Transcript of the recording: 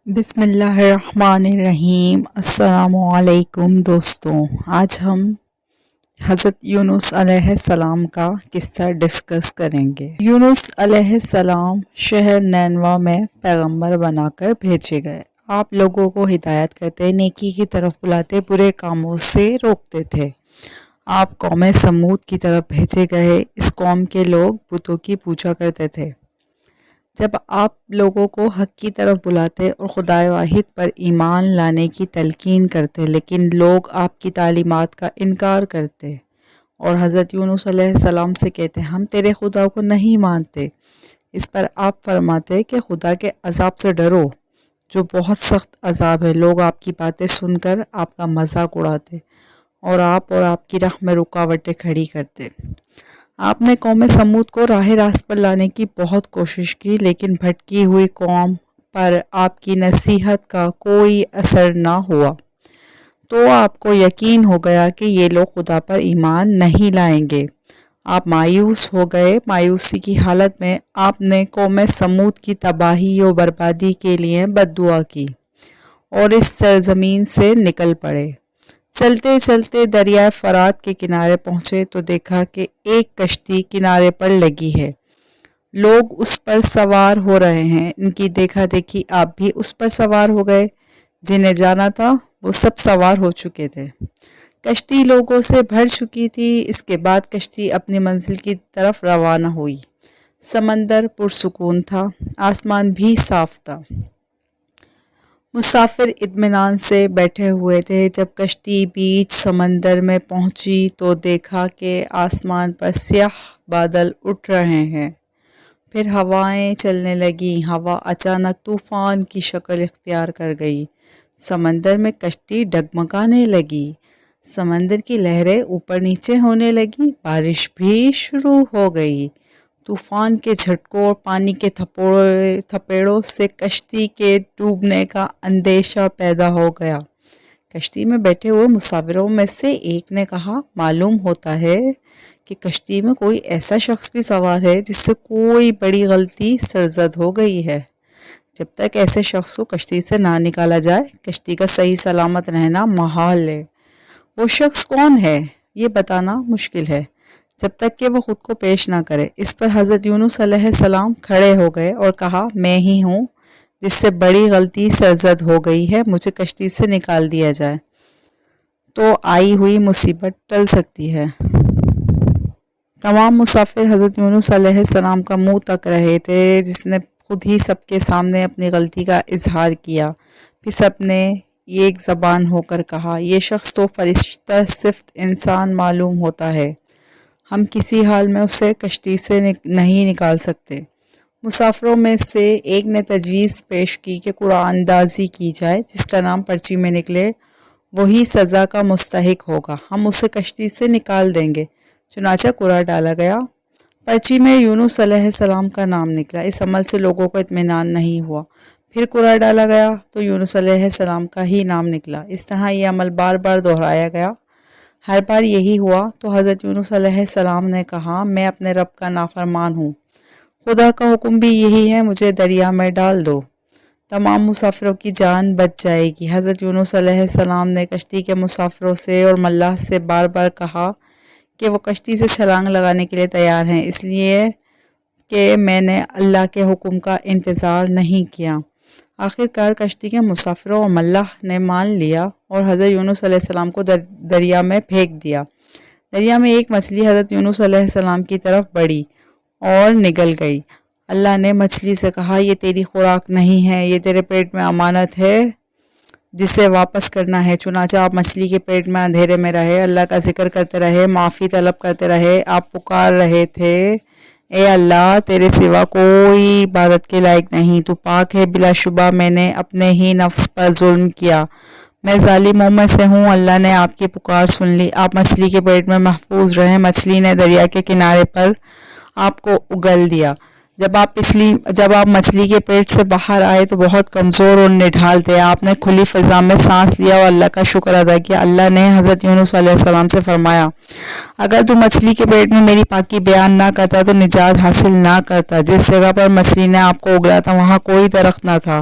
بسم اللہ الرحمن الرحیم۔ السلام علیکم دوستوں، آج ہم حضرت یونس علیہ السلام کا قصہ ڈسکس کریں گے۔ یونس علیہ السلام شہر نینوا میں پیغمبر بنا کر بھیجے گئے۔ آپ لوگوں کو ہدایت کرتے، نیکی کی طرف بلاتے، برے کاموں سے روکتے تھے۔ آپ قوم سمود کی طرف بھیجے گئے۔ اس قوم کے لوگ بتوں کی پوجا کرتے تھے۔ جب آپ لوگوں کو حق کی طرف بلاتے اور خدائے واحد پر ایمان لانے کی تلقین کرتے، لیکن لوگ آپ کی تعلیمات کا انکار کرتے اور حضرت یونس علیہ السلام سے کہتے ہم تیرے خدا کو نہیں مانتے، اس پر آپ فرماتے کہ خدا کے عذاب سے ڈرو جو بہت سخت عذاب ہے۔ لوگ آپ کی باتیں سن کر آپ کا مذاق اڑاتے اور آپ کی راہ میں رکاوٹیں کھڑی کرتے۔ آپ نے قوم سمود کو راہ راست پر لانے کی بہت کوشش کی، لیکن بھٹکی ہوئی قوم پر آپ کی نصیحت کا کوئی اثر نہ ہوا، تو آپ کو یقین ہو گیا کہ یہ لوگ خدا پر ایمان نہیں لائیں گے۔ آپ مایوس ہو گئے۔ مایوسی کی حالت میں آپ نے قوم سمود کی تباہی و بربادی کے لیے بد دعا کی اور اس سرزمین سے نکل پڑے۔ چلتے چلتے دریائے فرات کے کنارے پہنچے تو دیکھا کہ ایک کشتی کنارے پر لگی ہے، لوگ اس پر سوار ہو رہے ہیں۔ ان کی دیکھا دیکھی آپ بھی اس پر سوار ہو گئے۔ جنہیں جانا تھا وہ سب سوار ہو چکے تھے۔ کشتی لوگوں سے بھر چکی تھی۔ اس کے بعد کشتی اپنی منزل کی طرف روانہ ہوئی۔ سمندر پرسکون تھا، آسمان بھی صاف تھا۔ مسافر اطمینان سے بیٹھے ہوئے تھے۔ جب کشتی بیچ سمندر میں پہنچی تو دیکھا کہ آسمان پر سیاہ بادل اٹھ رہے ہیں، پھر ہوائیں چلنے لگیں۔ ہوا اچانک طوفان کی شکل اختیار کر گئی۔ سمندر میں کشتی ڈگمگانے لگی، سمندر کی لہریں اوپر نیچے ہونے لگیں، بارش بھی شروع ہو گئی۔ طوفان کے جھٹکوں اور پانی کے تھپیڑوں سے کشتی کے ڈوبنے کا اندیشہ پیدا ہو گیا۔ کشتی میں بیٹھے ہوئے مسافروں میں سے ایک نے کہا، معلوم ہوتا ہے کہ کشتی میں کوئی ایسا شخص بھی سوار ہے جس سے کوئی بڑی غلطی سرزد ہو گئی ہے۔ جب تک ایسے شخص کو کشتی سے نہ نکالا جائے، کشتی کا صحیح سلامت رہنا محال ہے۔ وہ شخص کون ہے یہ بتانا مشکل ہے جب تک کہ وہ خود کو پیش نہ کرے۔ اس پر حضرت یونس علیہ السلام کھڑے ہو گئے اور کہا، میں ہی ہوں جس سے بڑی غلطی سرزد ہو گئی ہے، مجھے کشتی سے نکال دیا جائے تو آئی ہوئی مصیبت ٹل سکتی ہے۔ تمام مسافر حضرت یونس علیہ السلام کا منہ تک رہے تھے، جس نے خود ہی سب کے سامنے اپنی غلطی کا اظہار کیا۔ پھر سب نے ایک زبان ہو کر کہا، یہ شخص تو فرشتہ صفت انسان معلوم ہوتا ہے، ہم کسی حال میں اسے کشتی سے نہیں نکال سکتے۔ مسافروں میں سے ایک نے تجویز پیش کی کہ قرآن اندازی کی جائے، جس کا نام پرچی میں نکلے وہی سزا کا مستحق ہوگا، ہم اسے کشتی سے نکال دیں گے۔ چنانچہ قرعہ ڈالا گیا۔ پرچی میں یونس علیہ السلام کا نام نکلا۔ اس عمل سے لوگوں کو اطمینان نہیں ہوا۔ پھر قرعہ ڈالا گیا تو یونس علیہ السلام کا ہی نام نکلا۔ اس طرح یہ عمل بار بار دہرایا گیا۔ ہر بار یہی ہوا تو حضرت یونس علیہ السلام نے کہا، میں اپنے رب کا نافرمان ہوں، خدا کا حکم بھی یہی ہے، مجھے دریا میں ڈال دو، تمام مسافروں کی جان بچ جائے گی۔ حضرت یونس علیہ السلام نے کشتی کے مسافروں سے اور ملاح سے بار بار کہا کہ وہ کشتی سے چھلانگ لگانے کے لیے تیار ہیں، اس لیے کہ میں نے اللہ کے حکم کا انتظار نہیں کیا۔ آخر کار کشتی کے مسافروں اور ملاح نے مان لیا اور حضرت یونس علیہ السلام کو دریا میں پھینک دیا۔ دریا میں ایک مچھلی حضرت یونس علیہ السلام کی طرف بڑھی اور نگل گئی۔ اللہ نے مچھلی سے کہا، یہ تیری خوراک نہیں ہے، یہ تیرے پیٹ میں امانت ہے جسے واپس کرنا ہے۔ چنانچہ آپ مچھلی کے پیٹ میں اندھیرے میں رہے، اللہ کا ذکر کرتے رہے، معافی طلب کرتے رہے۔ آپ پکار رہے تھے، اے اللہ، تیرے سوا کوئی عبادت کے لائق نہیں، تو پاک ہے، بلا شبہ میں نے اپنے ہی نفس پر ظلم کیا، میں ظالموں میں سے ہوں۔ اللہ نے آپ کی پکار سن لی، آپ مچھلی کے پیٹ میں محفوظ رہے۔ مچھلی نے دریا کے کنارے پر آپ کو اگل دیا۔ جب آپ مچھلی کے پیٹ سے باہر آئے تو بہت کمزور اور نڈھال تھے۔ آپ نے کھلی فضا میں سانس لیا اور اللہ کا شکر ادا کیا۔ اللہ نے حضرت یونس علیہ السلام سے فرمایا، اگر تو مچھلی کے پیٹ میں میری پاکی بیان نہ کرتا تو نجات حاصل نہ کرتا۔ جس جگہ پر مچھلی نے آپ کو اگلا تھا وہاں کوئی درخت نہ تھا،